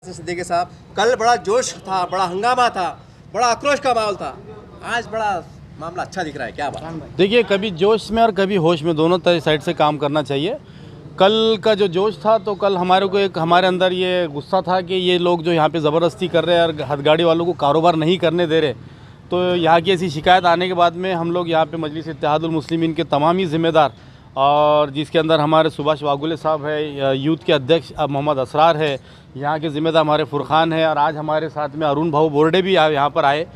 सिद्दीकी साहब, कल बड़ा जोश था, बड़ा हंगामा था, बड़ा आक्रोश का माहौल था। आज बड़ा मामला अच्छा दिख रहा है, क्या बात? देखिए, कभी जोश में और कभी होश में, दोनों तरह साइड से काम करना चाहिए। कल का जो जोश था, तो कल हमारे अंदर ये गुस्सा था कि ये लोग जो यहाँ पे ज़बरदस्ती कर रहे हैं और हथगाड़ी वालों को कारोबार नहीं करने दे रहे। तो यहाँ की ऐसी शिकायत आने के बाद में हम लोग यहाँ पे मजलिस इत्तेहादुल मुस्लिमीन के तमाम ही ज़िम्मेदार, और जिसके अंदर हमारे सुभाष वागुले साहब है, यूथ के अध्यक्ष मोहम्मद असरार है, यहाँ के ज़िम्मेदार हमारे फुरखान है, और आज हमारे साथ में अरुण भाऊ बोर्डे भी यहाँ पर आए।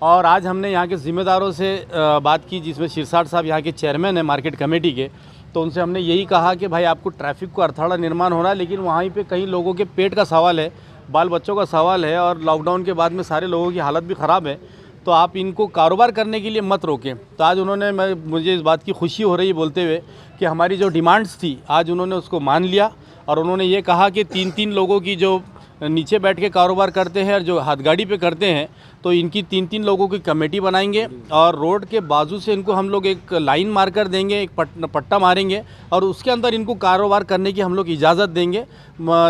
और आज हमने यहाँ के ज़िम्मेदारों से बात की, जिसमें शिरसाट साहब यहाँ के चेयरमैन हैं मार्केट कमेटी के। तो उनसे हमने यही कहा कि भाई, आपको ट्रैफिक को अड़थड़ा निर्माण हो रहा है, लेकिन वहीं पे कई लोगों के पेट का सवाल है, बाल बच्चों का सवाल है, और लॉकडाउन के बाद में सारे लोगों की हालत भी ख़राब है। तो आप इनको कारोबार करने के लिए मत रोकें। तो आज मुझे इस बात की खुशी हो रही है बोलते हुए कि हमारी जो डिमांड्स थी, आज उन्होंने उसको मान लिया। और उन्होंने ये कहा कि तीन लोगों की जो नीचे बैठ के कारोबार करते हैं और जो हाथगाड़ी पे करते हैं, तो इनकी तीन लोगों की कमेटी बनाएंगे, और रोड के बाजू से इनको हम लोग एक लाइन मार्कर देंगे, एक पट्टा मारेंगे, और उसके अंदर इनको कारोबार करने की हम लोग इजाज़त देंगे।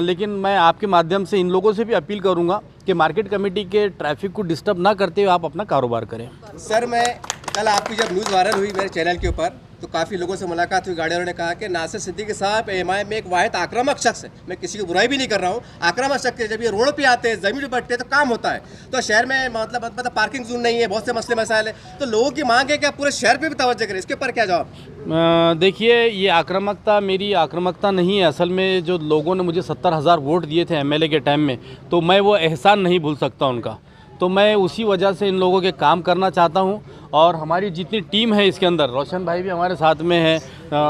लेकिन मैं आपके माध्यम से इन लोगों से भी अपील करूंगा कि मार्केट कमेटी के ट्रैफिक को डिस्टर्ब ना करते हुए आप अपना कारोबार करें। सर, मैं कल आपकी जब न्यूज़ वायरल हुई मेरे चैनल के ऊपर, तो काफ़ी लोगों से मुलाकात हुई, गाड़ी वालों ने कहा कि नासिर सिद्दीकी साहब एएमआई में एक वाहिद आक्रामक शख्स है। मैं किसी की बुराई भी नहीं कर रहा हूँ, आक्रामक शख्स है। जब ये रोड पे आते हैं, ज़मीन पे बैठते हैं, तो काम होता है। तो शहर में मतलब पार्किंग जोन नहीं है, बहुत से मसले मसाइल है, तो लोगों की मांग है कि आप पूरे शहर पे भी तवज्जो करें। इसके ऊपर क्या जवाब? देखिए, ये आक्रामकता मेरी आक्रामकता नहीं है। असल में जो लोगों ने मुझे 70,000 वोट दिए थे एमएलए के टाइम में, तो मैं वो एहसान नहीं भूल सकता उनका। तो मैं उसी वजह से इन लोगों के काम करना चाहता हूं। और हमारी जितनी टीम है इसके अंदर, रोशन भाई भी हमारे साथ में है,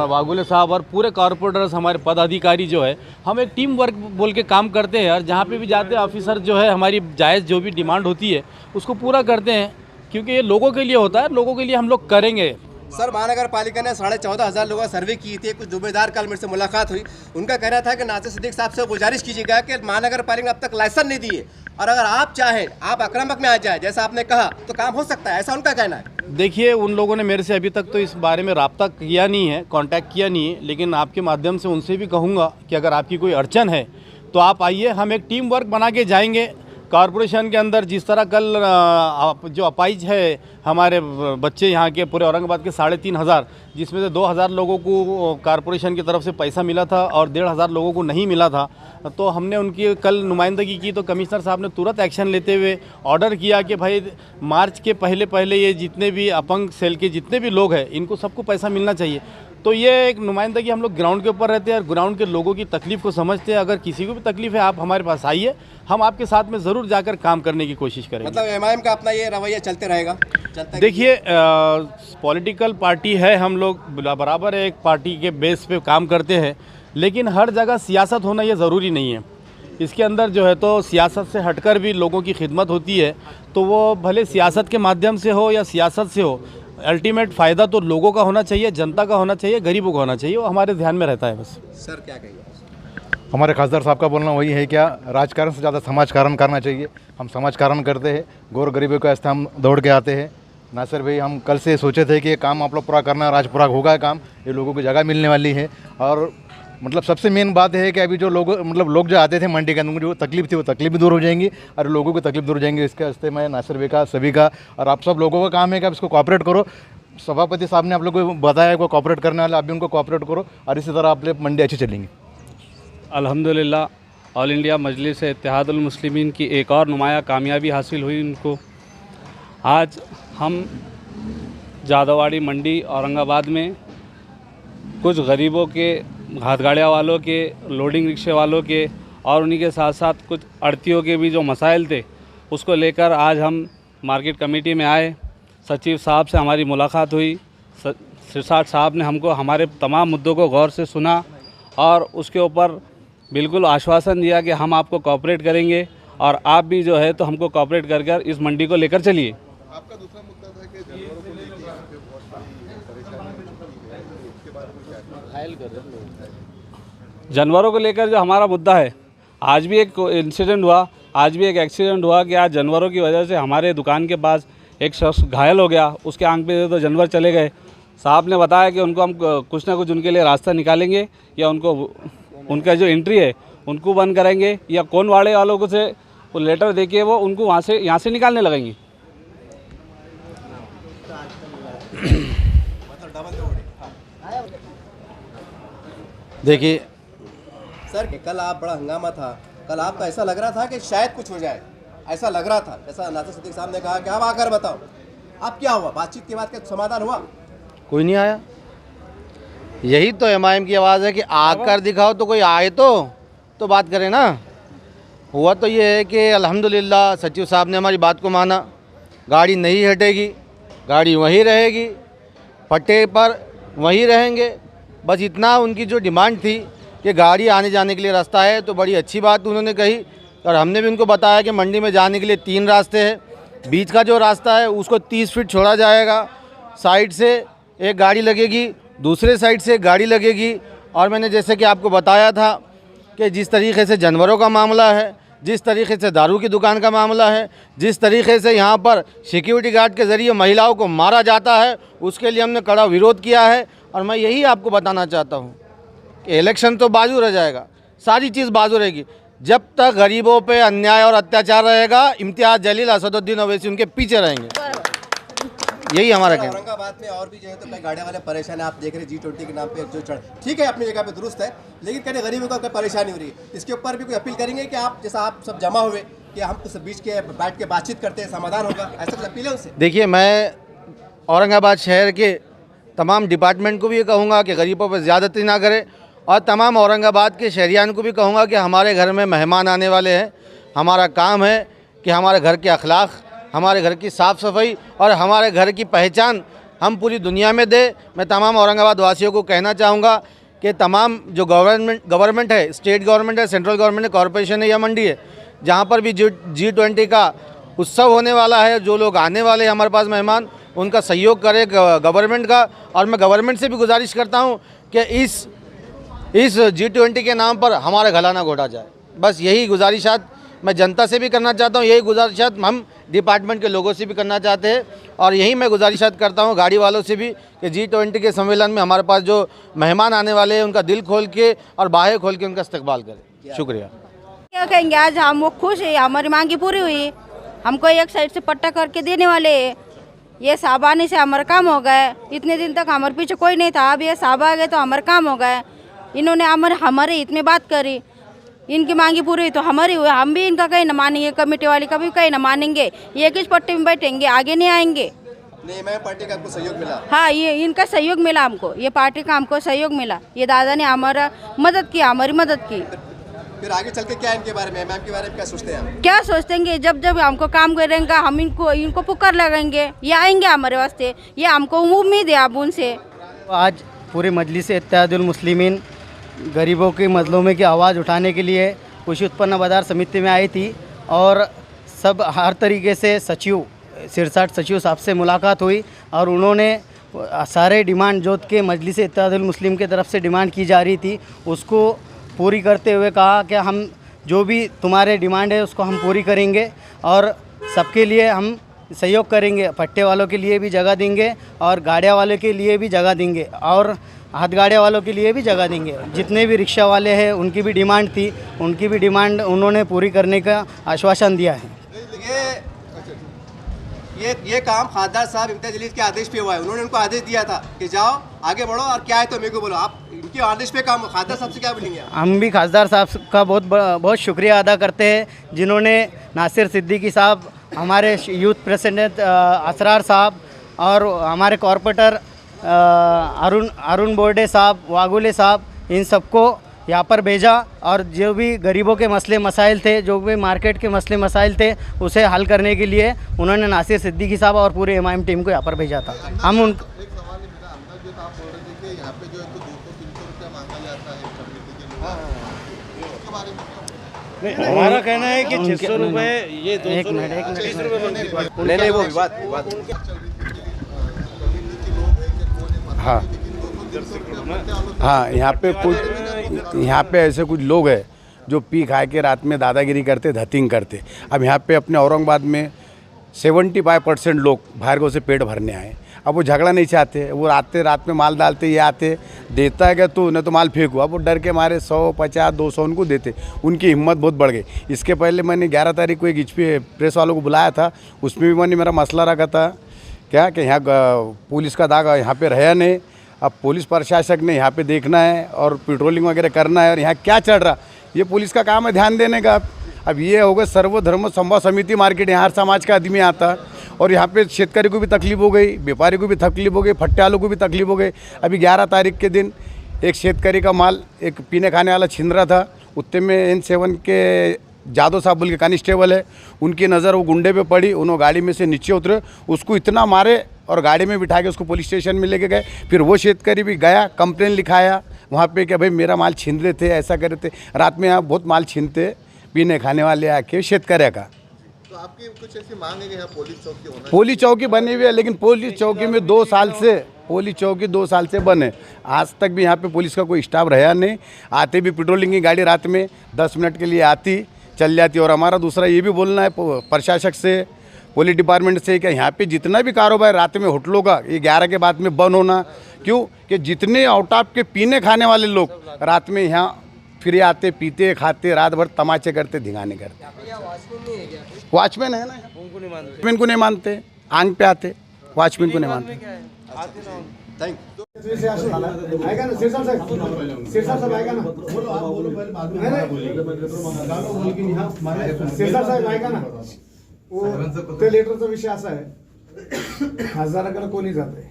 वागुले साहब और पूरे कॉरपोरेटर्स, हमारे पदाधिकारी जो है, हम एक टीम वर्क बोल के काम करते हैं। और जहाँ पे भी जाते हैं, ऑफिसर जो है, हमारी जायज़ जो भी डिमांड होती है उसको पूरा करते हैं, क्योंकि ये लोगों के लिए होता है, लोगों के लिए हम लोग करेंगे। सर, महानगर पालिका ने 14,500 लोगों का सर्वे की थी। कुछ जुम्मेदार कल मेरे से मुलाकात हुई, उनका कहना था कि नासिर सिद्दीकी साहब से गुजारिश कीजिएगा कि महानगर पालिका ने अब तक लाइसेंस नहीं दिए, और अगर आप चाहें, आप आक्रामक में आ जाए जैसा आपने कहा, तो काम हो सकता है, ऐसा उनका कहना है। देखिए, उन लोगों ने मेरे से अभी तक तो इस बारे में रब्ता किया नहीं है, कांटेक्ट किया नहीं है, लेकिन आपके माध्यम से उनसे भी कहूँगा कि अगर आपकी कोई अड़चन है तो आप आइए, हम एक टीम वर्क बना के जाएंगे कॉरपोरेशन के अंदर। जिस तरह कल जो अपाइज है हमारे बच्चे यहाँ के पूरे औरंगाबाद के 3,500, जिसमें से 2,000 लोगों को कॉरपोरेशन की तरफ से पैसा मिला था और 1,500 लोगों को नहीं मिला था। तो हमने उनकी कल नुमाइंदगी की, तो कमिश्नर साहब ने तुरंत एक्शन लेते हुए ऑर्डर किया कि भाई, मार्च के पहले ये जितने भी अपंग सेल के जितने भी लोग हैं, इनको सबको पैसा मिलना चाहिए। तो ये एक नुमाइंदगी, हम लोग ग्राउंड के ऊपर रहते हैं और ग्राउंड के लोगों की तकलीफ़ को समझते हैं। अगर किसी को भी तकलीफ़ है, आप हमारे पास आइए, हम आपके साथ में ज़रूर जाकर काम करने की कोशिश करेंगे। मतलब एमआईएम का अपना ये रवैया चलते रहेगा? देखिए, पॉलिटिकल पार्टी है, हम लोग बराबर एक पार्टी के बेस पे काम करते हैं, लेकिन हर जगह सियासत होना ये ज़रूरी नहीं है। इसके अंदर जो है, तो सियासत से हटकर भी लोगों की खिदमत होती है, तो वो भले सियासत के माध्यम से हो या सियासत से हो, अल्टीमेट फ़ायदा तो लोगों का होना चाहिए, जनता का होना चाहिए, गरीबों का होना चाहिए, वो हमारे ध्यान में रहता है बस। सर, क्या कहिए? हमारे खासदार साहब का बोलना वही है, क्या राजकारण से ज़्यादा समाजकारण करना चाहिए। हम समाजकारण करते हैं, गौर गरीबों के वास्ते हम दौड़ के आते हैं। नासिर भाई, हम कल से सोचे थे कि ये काम आप लोग पूरा करना, आज पूरा होगा काम, ये लोगों को जगह मिलने वाली है। और मतलब सबसे मेन बात है कि अभी जो लोग जो आते थे मंडी के अंदर, जो तकलीफ थी वो तकलीफ भी दूर हो जाएंगी और लोगों की तकलीफ दूर हो जाएंगी। इसके वास्ते मैं नासिर भाई का, सभी का, और आप सब लोगों का काम है कि आप इसको कोऑपरेट करो। सभापति साहब ने आप लोगों को बताया को कोऑपरेट करने वाले, आप भी उनको कोऑपरेट करो, और इसी तरह आप लोग मंडी अच्छी चलेंगी। अल्हम्दुलिल्लाह, ऑल इंडिया मजलिस इत्तेहादुल मुस्लिमीन की एक और नुमाया कामयाबी हासिल हुई उनको। आज हम जादवाड़ी मंडी औरंगाबाद में कुछ गरीबों के, हाथगाड़िया वालों के, लोडिंग रिक्शे वालों के, और उन्हीं के साथ साथ कुछ अड़तियों के भी जो मसाइल थे, उसको लेकर आज हम मार्केट कमेटी में आए। सचिव साहब से हमारी मुलाकात हुई। सिरसाट साहब ने हमको हमारे तमाम मुद्दों को गौर से सुना और उसके ऊपर बिल्कुल आश्वासन दिया कि हम आपको कोऑपरेट करेंगे, और आप भी जो है तो हमको कोऑपरेट कर कर इस मंडी को लेकर चलिए। आपका दूसरा मुद्दा था कि जानवरों को लेकर यहाँ पे बहुत परेशानी। जानवरों को लेकर जो हमारा मुद्दा है, आज भी एक इंसिडेंट हुआ, आज भी एक एक्सीडेंट हुआ कि आज जानवरों की वजह से हमारे दुकान के पास एक शख्स घायल हो गया। उसके आंख पे तो जानवर चले गए। साहब ने बताया कि उनको हम कुछ ना कुछ उनके लिए रास्ता निकालेंगे, या उनका जो एंट्री है उनको बंद करेंगे या कोनवाड़े वालों को से वो लेटर देके वो उनको यहाँ से निकालने लगेंगे। देखिए सर कल आप बड़ा हंगामा था, कल आपको ऐसा लग रहा था कि शायद कुछ हो जाए, ऐसा लग रहा था, जैसा नासिर सिद्दीकी साहब ने कहा कि अब आकर बताओ अब क्या हुआ, बातचीत के बाद क्या समाधान हुआ? कोई नहीं आया। यही तो एमआईएम की आवाज़ है कि आकर दिखाओ, तो कोई आए तो बात करें ना। हुआ तो ये है कि अल्हम्दुलिल्लाह सचिव साहब ने हमारी बात को माना, गाड़ी नहीं हटेगी, गाड़ी वहीं रहेगी, पट्टे पर वहीं रहेंगे। बस इतना उनकी जो डिमांड थी कि गाड़ी आने जाने के लिए रास्ता है, तो बड़ी अच्छी बात उन्होंने कही। और हमने भी उनको बताया कि मंडी में जाने के लिए 3 रास्ते हैं, बीच का जो रास्ता है उसको 30 फीट छोड़ा जाएगा, साइड से एक गाड़ी लगेगी, दूसरे साइड से एक गाड़ी लगेगी। और मैंने जैसे कि आपको बताया था कि जिस तरीके से जानवरों का मामला है, जिस तरीके से दारू की दुकान का मामला है, जिस तरीके से यहाँ पर सिक्योरिटी गार्ड के ज़रिए महिलाओं को मारा जाता है, उसके लिए हमने कड़ा विरोध किया है। और मैं यही आपको बताना चाहता हूँ कि इलेक्शन तो बाजू रह जाएगा, सारी चीज़ बाजू रहेगी, जब तक गरीबों पे अन्याय और अत्याचार रहेगा इम्तियाज़ जलील, असदुद्दीन ओवैसी उनके पीछे रहेंगे। यही हमारा कहना। औरंगाबाद में और भी जो है तो कई गाड़ियाँ वाले परेशान है, आप देख रहे हैं G20 के नाम पे जो चढ़, ठीक है अपनी जगह पे दुरुस्त है, लेकिन कहने गरीबों को कोई परेशानी हो रही है। इसके ऊपर भी कोई अपील करेंगे कि आप जैसा आप सब जमा हुए कि हम उस बीच के बैठ के बातचीत करते हैं, समाधान होगा, ऐसा कुछ अपील है उससे? देखिए, मैं औरंगाबाद शहर के तमाम डिपार्टमेंट को भी ये कहूँगा कि गरीबों पर ज़्यादती ना करें, और तमाम औरंगाबाद के शहरियान को भी कहूँगा कि हमारे घर में मेहमान आने वाले हैं, हमारा काम है कि हमारे घर के अखलाक, हमारे घर की साफ़ सफाई और हमारे घर की पहचान हम पूरी दुनिया में दे। मैं तमाम औरंगाबाद वासियों को कहना चाहूँगा कि तमाम जो गवर्नमेंट है, स्टेट गवर्नमेंट है, सेंट्रल गवर्नमेंट है, कॉरपोरेशन है या मंडी है, जहाँ पर भी G20 का उत्सव होने वाला है, जो लोग आने वाले हैं हमारे पास मेहमान, उनका सहयोग करे गवर्नमेंट का। और मैं गवर्नमेंट से भी गुजारिश करता हूँ कि इस G20 के नाम पर हमारा गला ना घोटा जाए। बस यही गुजारिशात मैं जनता से भी करना चाहता हूँ, यही गुजारिशात हम डिपार्टमेंट के लोगों से भी करना चाहते हैं, और यही मैं गुजारिशात करता हूँ गाड़ी वालों से भी कि G20 के सम्मेलन में हमारे पास जो मेहमान आने वाले हैं उनका दिल खोल के और बाहें खोल के उनका इस्तकबाल करें। शुक्रिया। क्या कहेंगे, आज हम वो खुश है, हमारी मांगी पूरी हुई, हमको एक साइड से पट्टा करके देने वाले हैं। ये साहब आने से हमारा काम हो गया, इतने दिन तक हमारे पीछे कोई नहीं था, अब ये साहब आ गए तो हमारा काम हो गया। इन्होंने हमारे हित में बात करी, इनकी मांगी पूरी हुई तो हमारी हुई, हम भी इनका कहीं न मानेंगे, कमेटी वाली का भी कहीं न मानेंगे, ये किस पट्टे में बैठेंगे, आगे नहीं आएंगे। नहीं, मैं पार्टी का आपको सहयोग मिला? हाँ, ये इनका सहयोग मिला हमको, ये पार्टी का हमको सहयोग मिला, ये दादा ने हमारा मदद की, हमारी मदद की। फिर आगे चल के क्या इनके बारे में, मैम के बारे में क्या सोचते हैं आप? क्या सोचेंगे, जब जब हमको काम करेंगे हम इनको पुकार लगाएंगे, ये आएंगे हमारे वास्ते, ये हमको उम्मीद है अब उनसे। आज पूरे मजलिस इत्तेहादुल मुस्लिमीन गरीबों के मजलूमे की आवाज़ उठाने के लिए कृषि उत्पन्न बाजार समिति में आई थी, और सब हर तरीके से सचिव सिरसाट सचिव साहब से मुलाकात हुई, और उन्होंने सारे डिमांड जो के मजलिस इत्तेहादुल मुस्लिम की तरफ से डिमांड की जा रही थी उसको पूरी करते हुए कहा कि हम जो भी तुम्हारे डिमांड है उसको हम पूरी करेंगे, और सबके लिए हम सहयोग करेंगे, पट्टे वालों के लिए भी जगह देंगे और गाड़िया वालों के लिए भी जगह देंगे और हाथ गाड़िया वालों के लिए भी जगह देंगे। जितने भी रिक्शा वाले हैं उनकी भी डिमांड थी, उनकी भी डिमांड उन्होंने पूरी करने का आश्वासन दिया है। ये काम खासदार साहब इम्तियाज जलील के आदेश पे हुआ है, उन्होंने उनको आदेश दिया था कि जाओ आगे बढ़ो और क्या है तो मेरे को बोलो। आप इनके आदेश पे काम, खासदार साहब से क्या बोलेंगे? हम भी खासदार साहब का बहुत शुक्रिया अदा करते हैं, जिन्होंने नासिर सिद्दीकी साहब, हमारे यूथ प्रेसिडेंट असरार साहब और हमारे कॉरपोरेटर अरुण बोर्डे साहब, वागुले साहब, इन सबको यहाँ पर भेजा, और जो भी गरीबों के मसले मसाइल थे, जो भी मार्केट के मसले मसाइल थे, उसे हल करने के लिए उन्होंने नासिर सिद्दीकी साहब और पूरे एमआईएम टीम को यहाँ पर भेजा था। हम उन हमारा कहना है कि 600 रुपये ये 200 नहीं वो विवाद हाँ, यहाँ पे ऐसे कुछ लोग हैं जो पी खा के रात में दादागिरी करते, धतिंग करते। अब यहाँ पे अपने औरंगाबाद में 75% लोग बाहर गाँव से पेट भरने आए। अब वो झगड़ा नहीं चाहते, वो आते रात में माल डालते, ये आते देता है क्या तू, नहीं तो माल फेंको। अब वो डर के मारे 100, 50, 200 उनको देते, उनकी हिम्मत बहुत बढ़ गई। इसके पहले मैंने 11 तारीख को एक HP प्रेस वालों को बुलाया था, उसमें भी मैंने मेरा मसला रखा था क्या कि यहाँ पुलिस का दाग यहाँ पे रहा नहीं। अब पुलिस प्रशासक ने यहाँ पे देखना है और पेट्रोलिंग वगैरह करना है, और यहाँ क्या चल रहा ये पुलिस का काम है ध्यान देने का। अब ये हो गया सर्वधर्म संभाव समिति मार्केट, यहाँ हर समाज का आदमी आता, और यहाँ पे शेतकारी को भी तकलीफ हो गई, व्यापारी को भी तकलीफ हो गई, फट्टे वालों को भी तकलीफ हो गई। अभी 11 तारीख के दिन एक शेतकारी का माल एक पीने खाने वाला छीन रहा था, उत्ते में N7 के जादव साहब बोल के कांस्टेबल है, उनकी नज़र वो गुंडे पे पड़ी, उन्होंने गाड़ी में से नीचे उतरे, उसको इतना मारे और गाड़ी में बिठा के उसको पुलिस स्टेशन में लेके गए। फिर वो शेतकारी भी गया, कंप्लेन लिखाया वहाँ पे कि भाई मेरा माल छीन रहे थे, ऐसा कर रहे थे। रात में यहाँ बहुत माल छीनते पीने खाने वाले आके शेतकरी का। तो आपकी कुछ ऐसी मांग है कि यहाँ पुलिस चौकी होना चाहिए? पुलिस चौकी बनी हुई है, लेकिन पुलिस चौकी में 2 साल से पुलिस चौकी 2 साल से बने, आज तक भी यहाँ पे पुलिस का कोई स्टाफ रहा नहीं। आते भी पेट्रोलिंग की गाड़ी रात में 10 मिनट के लिए आती चल जाती। और हमारा दूसरा ये भी बोलना है प्रशासक से, पुलिस डिपार्टमेंट से कि यहाँ पे जितना भी कारोबार रात में होटलों का ये 11 के बाद में बंद होना। क्यों कि जितने आउट ऑफ के पीने खाने वाले लोग रात में यहाँ फिर आते, पीते, खाते, रात भर तमाचे करते, धिंगाने करते। वॉचमैन है ना, वॉचमैन को नहीं मानते, आंग पे आते, वॉचमैन को नहीं मानते। थैंक ऐका ना सिरसाब साहेब ऐका ना, सिरसाब साहेब ऐका ना, ते लेटरचा विषय असा आहे, खासदाराकडे कोणी जाते,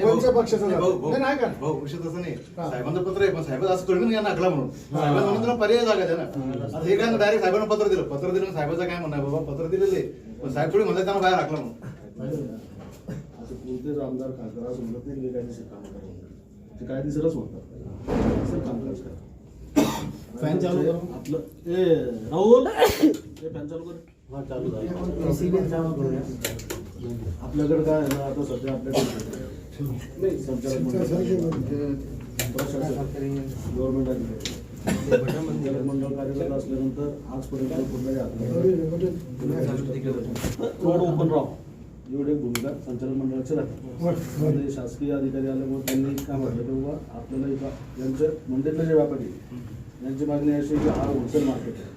कोणत्या पक्षाचं जाते? नाही का भाऊ विषय तसं नाही, साहेबांचं पत्र आहे, पण साहेब असं थोडी ना यांना आखला म्हणून साहेबांना म्हणून तुला पर्याय जागा ना. आता हे काय डायरेक्ट साहेबांना पत्र दिलं साहेबाचं काय म्हणणं आहे, बाबा पत्र दिलेले पण साहेब थोडी म्हणतात त्यांना बाहेर आखला म्हणून. कोणतेच आमदार खासदार असं म्हणत नाही कायदेशीर काम करावं, ते कायदेशीरच म्हणतात सर कामकाज करा. फॅन चालू करू आपलं, ए राहुल हे फॅन चालू कर. हा चालू झालं. आपल्याकडे काय आहे ना आता सध्या आपल्याकडे नाही संचालक गव्हर्नमेंट संचालक मंडळ कार्यरत असल्यानंतर आजपर्यंत कुठल्याही रोड ओपन राहा एवढी भूमिका संचालक मंडळाची राहते. शासकीय अधिकारी आल्यामुळे त्यांनी काय म्हटलं तेव्हा आपल्याला इथं यांच्या मंडळातले जे व्यापारी यांची मागणी अशी की हा होलसेल मार्केट आहे,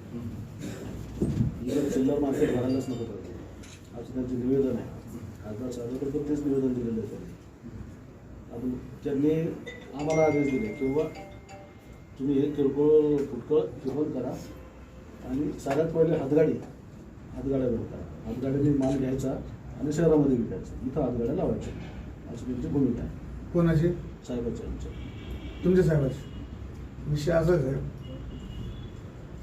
इकडे चिल्लर मार्केट भरायलाच नको पाहिजे असं त्यांचे निवेदन आहे. खासदार साहेबांकडे पण तेच निवेदन दिलेलं आहे त्यांनी. आपण त्यांनी आम्हाला आदेश दिले किंवा तुम्ही हे किरकोळ फुटकळ किंमत करा आणि सगळ्यात पहिले हातगाड्या करा. हातगाड्याने माल घ्यायचा आणि शहरामध्ये विकायचं, इथं हातगाड्या लावायच्या, अशी त्यांची भूमिका आहे. कोणाची? साहेबांच्या. आमच्या तुमच्या साहेबाची. विषय असाच आहे,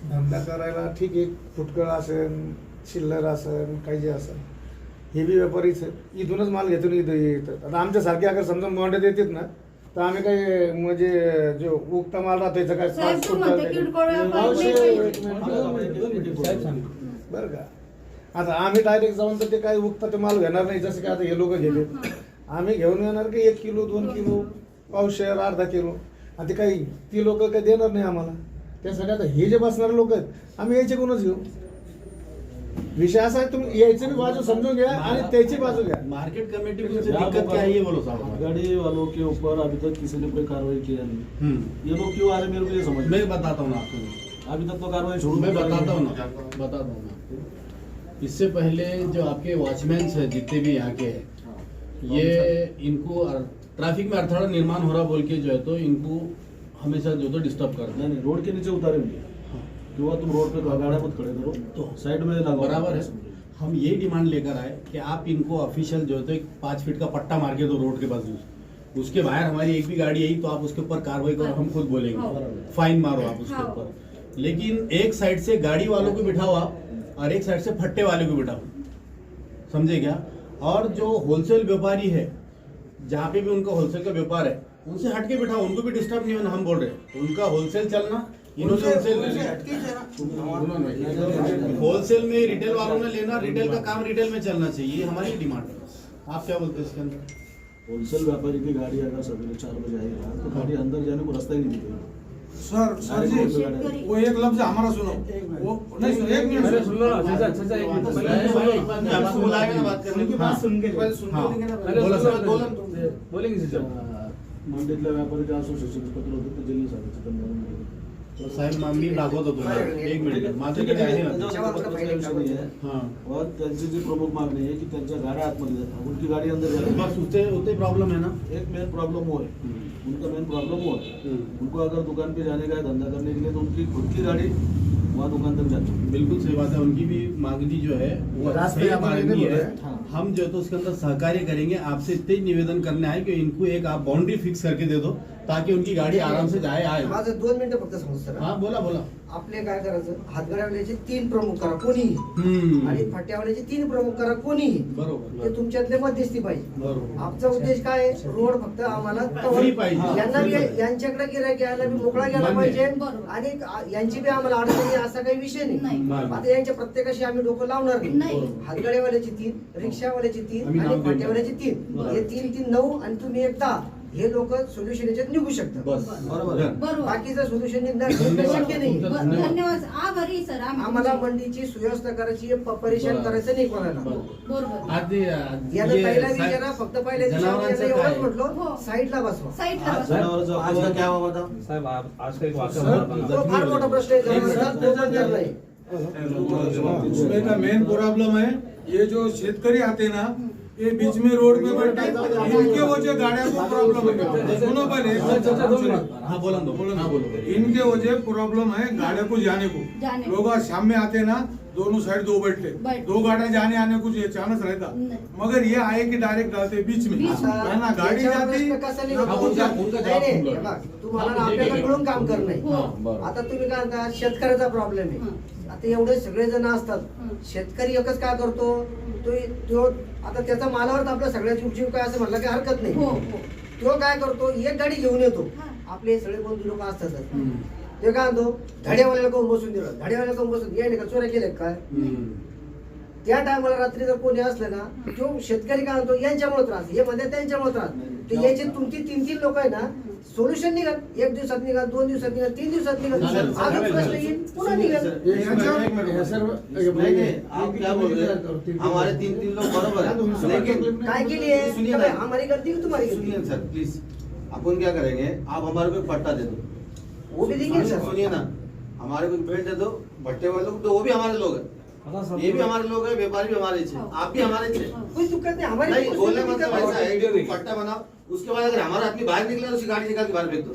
धंदा करायला ठीक आहे, फुटकळ असेल, चिल्लर असेल, काही जे असेल, हे बी व्यापारीच आहेत, इथूनच माल घेतो इथं येतात. आता आमच्यासारखे अगर समजा मोंड्यात येतात ना तर आम्ही काही म्हणजे जो उगता माल राहतो याचा काय बरं का. आता आम्ही डायरेक्ट जाऊन तर ते काय उगता ते माल घेणार नाही, जसं काय आता हे लोक घेते, आम्ही घेऊन येणार की 1 किलो 2 किलो पावशेर अर्धा किलो, आणि ते काही ती लोक काही देणार नाही आम्हाला. त्यासाठी आता हे जे बसणारे लोक आहेत आम्ही यायचे कोणच घेऊ. विषय असा आहे, तुम्ही यायची भी बाजू समझो घ्या आणि त्याची बाजू घ्या. मार्केट कमेटी में दिक्कत क्या है ये बोलो साहब. गाड़ी वालों के ऊपर अभी तक किसी ने कोई कार्रवाई किया नहीं. ये लोग क्यों आ रहे मेरे को ये समझ. मैं बताता हूँ आपको, अभी तक तो कार्रवाई शुरू. मैं बताता हूँ ना. इससे पहले जो आपके वॉचमैन है जितने भी यहाँ के हैं, ये इनको ट्रैफिक में अड़थड़ा निर्माण हो रहा बोल के जो है तो इनको हमेशा जो तो डिस्टर्ब करते हैं. नहीं रोड के नीचे उतारे हुए क्यों, तुम रोड पे गाड़ा मत खड़े करो तो साइड में लगाओ. बराबर है. हम ये डिमांड लेकर आए कि आप इनको ऑफिशियल जो है तो एक 5 फीट का पट्टा मार के दो रोड के बाजू, उसके बाहर हमारी एक भी गाड़ी आई तो आप उसके ऊपर कार्रवाई करो, हम खुद बोलेंगे फाइन मारो आप उसके ऊपर. लेकिन एक साइड से गाड़ी वालों को बिठाओ आप और एक साइड से फट्टे वाले को बिठाओ, समझे क्या. और जो होलसेल व्यापारी है जहाँ पे भी उनका होलसेल का व्यापार है उनसे हटके बिठाओ, उनको भी डिस्टर्ब नहीं होना. हम बोल रहे हैं उनका होलसेल चलना, इन्होंने होलसेल में रिटेल वालों ने लेना, रिटेल का काम रिटेल में चलना चाहिए, हमारी डिमांड है. आप क्या बोलते हैं इसके अंदर? होलसेल व्यापारी की गाड़ी अगर सवेरे 4 बजे आएगा तो गाड़ी अंदर जाने को रास्ता ही नहीं मिलेगा. सर जी वो एक लफ्ज हमारा सुनो वो नहीं सुनो एक मिनट पहले सुन लो ना चाचा चाचा एक मिनट पहले आपको बुलाएगा ना बात करने की बात सुन के पहले सुन के बोलेंगे चाचा मंडीतल्या व्यापाऱ्याचे असोसिएशन पत्र होतं ते जिल्हा साहेबांचं साहेब मी दाखवतो तुम्हाला 1 मिनिट माझ्याकडे आहे ना हाँ और त्यांची जी प्रमुख मागणी है कि त्यांच्या गाड्या आतमध्ये जातात उनकी गाड़ी अंदर जाती है बस उतने प्रॉब्लम है ना एक मेन प्रॉब्लम वो है उनका मेन प्रॉब्लम वो है उनको अगर दुकान पे जाने का है धंधा करने के लिए तो उनकी खुद की गाड़ी वहाँ दुकान तक जाती है बिल्कुल सही बात है उनकी भी मांगनी जो है वो सही मांगनी है हम जो है तो उसके अंदर सहकार्य करेंगे आपसे इतने ही निवेदन करने आए कि इनको एक आप बाउंड्री फिक्स करके दे दो ताकि उनकी गाड़ी आराम से जाए आए माझं 2 मिनिटं फक्त सांगू सर हाँ बोला बोला आपले काय करायचं हातगाड्यावाल्याचे 3 प्रमुख करा कोणीही आणि फाट्यावाल्याचे 3 प्रमुख करा कोणीही बरोबर ते तुमच्यातले मध्यस्थी पाहिजे बरोबर आमचा उद्देश काय आहे? रोड फक्त आम्हाला फ्री पाहिजे. यांना बी यांच्याकडे गिरायक यायला बी मोकळा गेला मान्य. पाहिजे आणि यांची बी आम्हाला अडचणी असा काही विषय नाही नाही. आता यांच्या प्रत्येकाशी आम्ही डोकं लावणार नाही हातगाड्यावाल्याची 3 रिक्षावाल्याची 3 आम्ही नाव आणि देऊ. फाट्यावाल्याची 3 हे 3 9 आणि तुम्ही एक 10 हे लोक सोल्युशन याच्यात निघू शकतात बस बरोबर बरोबर बाकीचं सोल्युशन निघणार हे शक्य नाही धन्यवाद आभारी सर आम्हाला मंडीची सुव्यवस्था करायची परेशान करायचं नाही कोणाला बरोबर आधी याला पहिला विचारा फक्त पहिल्या दिवशी एवढंच म्हटलो साईडला बसवा साईडला क्या हुआ था साहेब आज का एक वाक्य तो फार मोठा प्रश्न आहे जनावरांचा, तो पण तर नाही उसमें का मेन प्रॉब्लम है ये जो शेतकरी आते ना ये बीच में रोड पे बैठे इनके वजह गाड़ियां को प्रॉब्लम है सुनो पहले हाँ बोला बोलो इनके वजह प्रॉब्लम है गाड़ियों को जाने जाने को लोग आज शाम में आते ना दोनों साइड दो बैठते बैठ। 2 गाड़ियां जाने आने कुछ ये चांस रहता मगर ये आए कि डायरेक्ट डालते बीच में है ना गाड़ी याच्यावर जाती प्रश्न कसा हा, उनका जवाब नाही, सुन लो. हे बघ, तुम्हाला ना आपल्याला मिळून काम करणं आहे. हो. आता तुम्ही काय म्हणता शेतकऱ्याचा प्रॉब्लेम आहे आता एवढे सगळे जण असतात शेतकरी एकच काय करतो तो आता त्याचा मालावर तर आपल्या सगळ्याची उपजीव काय असं म्हणलं की हरकत नाही हो तो काय करतो एक गाडी घेऊन येतो आपले सगळे बंधू लोक असतात ते काय म्हणतो धाड्यावाल्याला कोण बसून दिलं धाड्यावाल्याला कोण बसून यायला का चोऱ्या केल्या काय त्या टायमाला रात्री जर कोणी असलं ना तो शेतकरी काय म्हणतो यांच्यामुळे त्रास हे मध्ये त्यांच्यामुळे त्रास तर याचे तुमची 3 लोक आहे ना सोल्युशन निघत 1 दिवसात निघत 2 दिवसात निघत 3 दिवसात निघत अजून प्रश्न येईल पुन्हा निघत आप क्या बोल रहे हैं हमारे 3 लोग बराबर है लेकिन काय केली सुनिए आहे ना हमारी गलती की तुम्हारी गलती सुनिए सर प्लीज अपन क्या करेंगे आप हमारे को एक पट्टा दे दो वो भी देंगे सर सुनिए ना हमारे को पेड़ दे दो भट्टे वालों को तो वो भी हमारे लोग हैं ये भी हमारे लोग हैं व्यापारी भी हमारे थे आप भी हमारे थे कोई दिक्कत नहीं हमारी नहीं बोलने कोई मतलब दिक्कत ऐसा नहीं। है कि पट्टा बनाओ उसके बाद अगर हमारा आदमी बाहर निकला तो उसकी गाड़ी निकाल के बाहर फेंक दो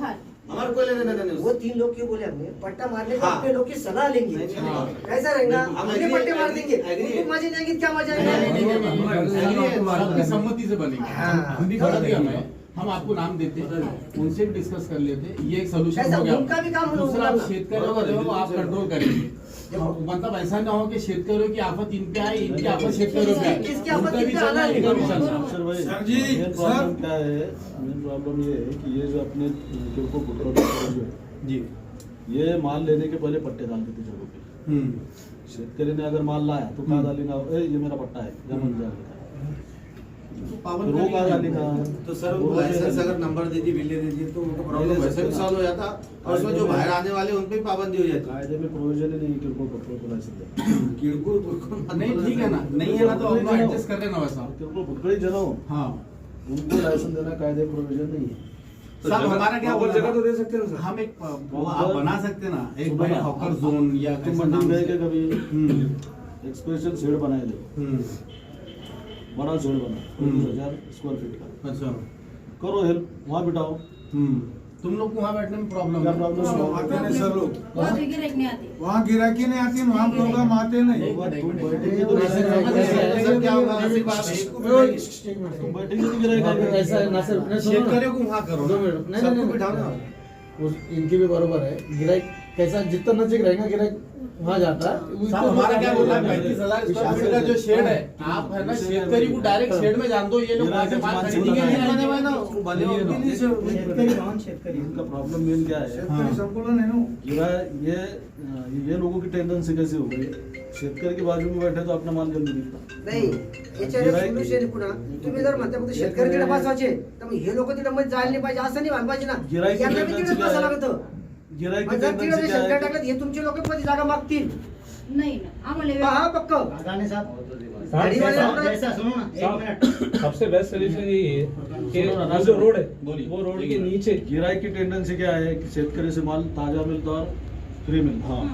हमारे कोई लेने देने नहीं वो उससे। 3 लोग क्यों बोले हमने पट्टा मारने का हाँ। अपने लोग की सलाह लेंगे हाँ। कैसा रहेगा हम हमने agree- पट्टे मार देंगे agree- उनको मजे नहीं आएगी क्या मजा नहीं, आएगा सबकी सम्मति से बनेंगे हाँ। हम भी बता दिया हमें हम आपको नाम देते उनसे भी डिस्कस कर लेते ये एक सोल्यूशन कैसा? हो गया उनका भी काम होगा, दूसरा उनका। शेतकरियों का जो है वो आप कंट्रोल करेंगे मतलब ऐसा ना हो कि शेतकरियों की आफत इन पे आए इनकी आफत शेतकरियों पे आए किसकी आफत उनका इन भी पे चलना आना है है? इनका भी चलना है। सर भाई सर जी, मेन सर। प्रॉब्लम क्या है मेन प्रॉब्लम ये है कि ये जो अपने किरकोळ फुटपाथ जो है जी ये माल लेने के पहले पट्टे डालते थे जगहों पे शेतकरी ने अगर माल लाया तो कहा डाली ना ये मेरा पट्टा है या मन जाने रोक आ डाली ना तो सर उनको लाइसेंस अगर नंबर दे दी बिल्ले दे दी तो उनका प्रॉब्लम वैसे भी सॉल्व हो जाता और उसमें जो बाहर आने वाले उन पे भी पाबंदी हो जाती कायदे में प्रोविजन ही नहीं किरकोळ फुटपाथ को लाइसेंस देना किरकोळ नहीं ठीक है ना नहीं है ना तो हम एडजस्ट कर लेना वैसा किरकोळ फुटकड़ी जनो हाँ उनको लाइसेंस देना कायदे प्रोविजन नहीं है साहब हमारा क्या बोल जगह तो दे सकते हो हम एक वो आप बना सकते ना एक भाई हॉकर जोन या तुम कैसा मंदिर नाम गए से- क्या कभी हम्म, एक स्पेशल शेड बनाए थे बड़ा शेड बना 20,000 स्क्वायर फीट का अच्छा करो हेल्प वहाँ बिठाओ तुम लोग को वहाँ बैठने में प्रॉब्लम क्या है प्रॉब्लम आते नहीं सर लोग वहाँ भी गिराइक नहीं आती वहाँ गिराकी नहीं आती वहाँ प्रोग्राम आते नहीं तुम बैठेंगे तो सर क्या होगा सिर्फ आप तुम बैठेंगे तो गिराएगा ऐसा है ना सर शेतकरियों को वहाँ करो दो ना। मिनट नहीं सबको नहीं बिठाओ ना इनकी भी बरोबर है गिराइक कैसा जितना नजदीक रहेगा गिराइक वहाँ जाता है साहब हमारा क्या बोल रहा है 35,000 स्क्वायर फीट का जो शेड है आप है ना शेतकरी को डायरेक्ट शेड में जान दो ये लोग वहाँ से माल खरीदेंगे नहीं बने हुए ना इनका प्रॉब्लम मेन क्या है शेतकरी संकुलन है ना ये लोगों की टेंडेंसी कैसी हो गई शेतकरी के बाजू में बैठे तो अपना माल जल्दी बिकता नाही याच्यावर सोल्युशन आहे पुन्हा तुम्ही जर म्हणता फक्त शेतकरी तिकडे बसवायचे तर मग हे लोक तिकडे मध्ये जायला नाही पाहिजे असं नाही व्हायला पाहिजे ना गिराईक यांना बी तिकडेच टेंडन्सी बसावं काय? लागतं गिराईक आणि जर तिकडे शेतकरी टाकलं हे तुमचे लोक मध्ये जागा मागतील नाही ना आम्हाला पहा पक्क सबसे बेस्ट सोल्यूशन ये है कि वो जो रोड है वो रोड के नीचे गिराईक की टेंडेंसी क्या है कि शेतकरी से माल ताजा मिलता और फ्री मिलता हाँ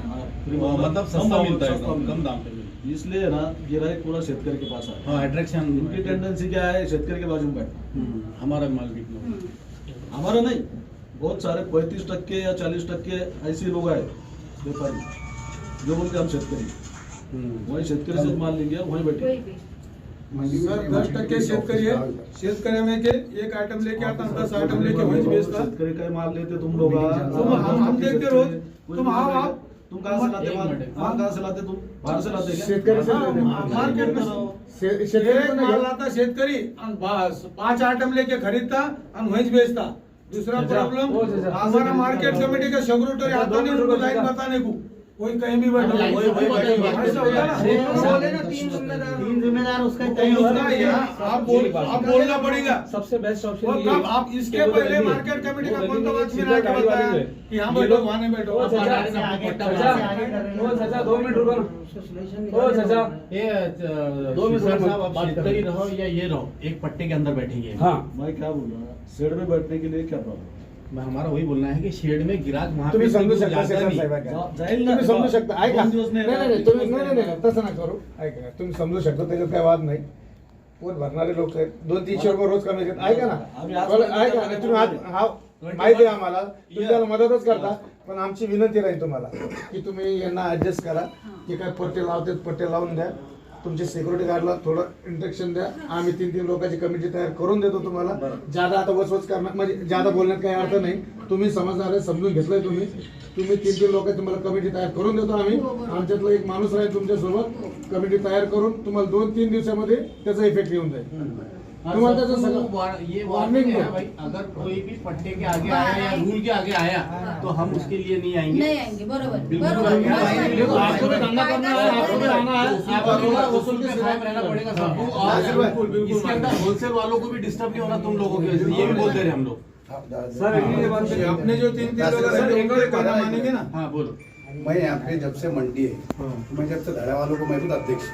फ्री मतलब सस्ता मिलता है, कम दाम पे मिलता इसलिए ना गिराईक पूरा शेतकरी के पास है। है। हाँ अट्रैक्शन उनकी टेंडेंसी क्या है, शेतकरी के बाजू में बैठना। हमारा माल बिकना। हमारा नहीं, बहुत सारे 35% या 40% ऐसे लोग आए व्यापारी जो बोलते हम शेतकरी, वही शेतकरी से माल लेंगे वहीं बैठे। सर 10% शेतकरी है, शेतकऱ्यामध्ये एक आइटम लेके आता 10 आइटम लेके वहीं बेचता। शेतकरी का माल लेते तुम लोग, हम देखते रोज, तुम आओ आप, तुम कहाँ से लाते माल? माल कहाँ से लाते तुम? बाहर से लाते क्या? शेतकरी से मार्केट में शेतकरी माल लाता शेतकरी आणि 5 आइटम लेके खरीदता आणि वहीं बेचता। दूसरा प्रॉब्लम हमारा मार्केट कमेटी का सेक्रेटरी आता नहीं उनको लाइन बताने को, कोई कहीं भी बैठा ऐसा होता ना। बोले ना 3 जिम्मेदार उसका आप बोलना पड़ेगा। सबसे बेस्ट और ऑप्शन कब आप इसके पहले मार्केट कमेटी का कौन वॉचमैन आके बताया कि यहाँ बैठो वहाँ नहीं बैठो। ओ चाचा 2 मिनट रुको ना। ओ चाचा ये 2 मिनट साहब आप शेतकरी रहो या ये रहो, एक पट्टे के अंदर बैठेंगे। हाँ मैं क्या बोल रहा हूँ, शेड में बैठने के लिए क्या प्रॉब्लम? मैं हमारा वही बोलना है कि शेड में गिराक वहाँ तुम्ही पे समजू कोई शकता जाता नहीं। जाईल ना तुम्ही समजू शकता ऐका दोन दिवस नाही नाही नाही तुम्ही नाही तसं नका करू ऐका तुम्ही समजू शकता त्याच्यात काय वाद नाही पोट भरणारे लोक आहेत 200-300 रुपये रोज कमी घेतात ऐका आम्ही ना आज बोला, ऐका ना तुम्ही हा माहिती आहे आम्हाला तुम्ही त्याला मदतच करता पण आमची विनंती राहील तुम्हाला की तुम्ही यांना ऍडजस्ट करा की काय पट्टे लावतात पट्टे लावून द्या तुमचे सिक्युरिटी गार्डला थोडं इंस्ट्रक्शन द्या आम्ही 3-3 लोकांची कमिटी तयार करून देतो तुम्हाला ज्यादा आता वचवच करणार म्हणजे ज्यादा बोलण्यात काही अर्थ नाही तुम्ही समजणार आहे समजून घेतलंय तुम्ही 3-3 लोक तुम्हाला कमिटी तयार करून देतो आम्ही आमच्यातला एक माणूस राहील तुमच्यासोबत कमिटी तयार करून तुम्हाला 2-3 दिवसामध्ये त्याचा इफेक्ट येऊन जाईल तुम्हाला त्याचं सगळं ये वार्निंग है भाई, अगर कोई भी पट्टे के आगे आया या रूल के आगे आया तो हम उसके लिए नहीं आएंगे। नहीं आएंगे बरोबर बिल्कुल आपको भी धंधा करना है, आपको भी आना है, आपको वसूल के कायम रहना पड़ेगा सबको। और इसके अंदर होलसेल वालों को भी डिस्टर्ब नहीं होना तुम लोगों की वजह से, ये भी बोलते रहे हम लोग। सर ये बात अपने जो 3-3 लोग रहते मानेंगे ना। हाँ बोलो। मैं यहाँ पे जब से मंडी है मैं जब से धड़ा वालों को मैं खुद अध्यक्ष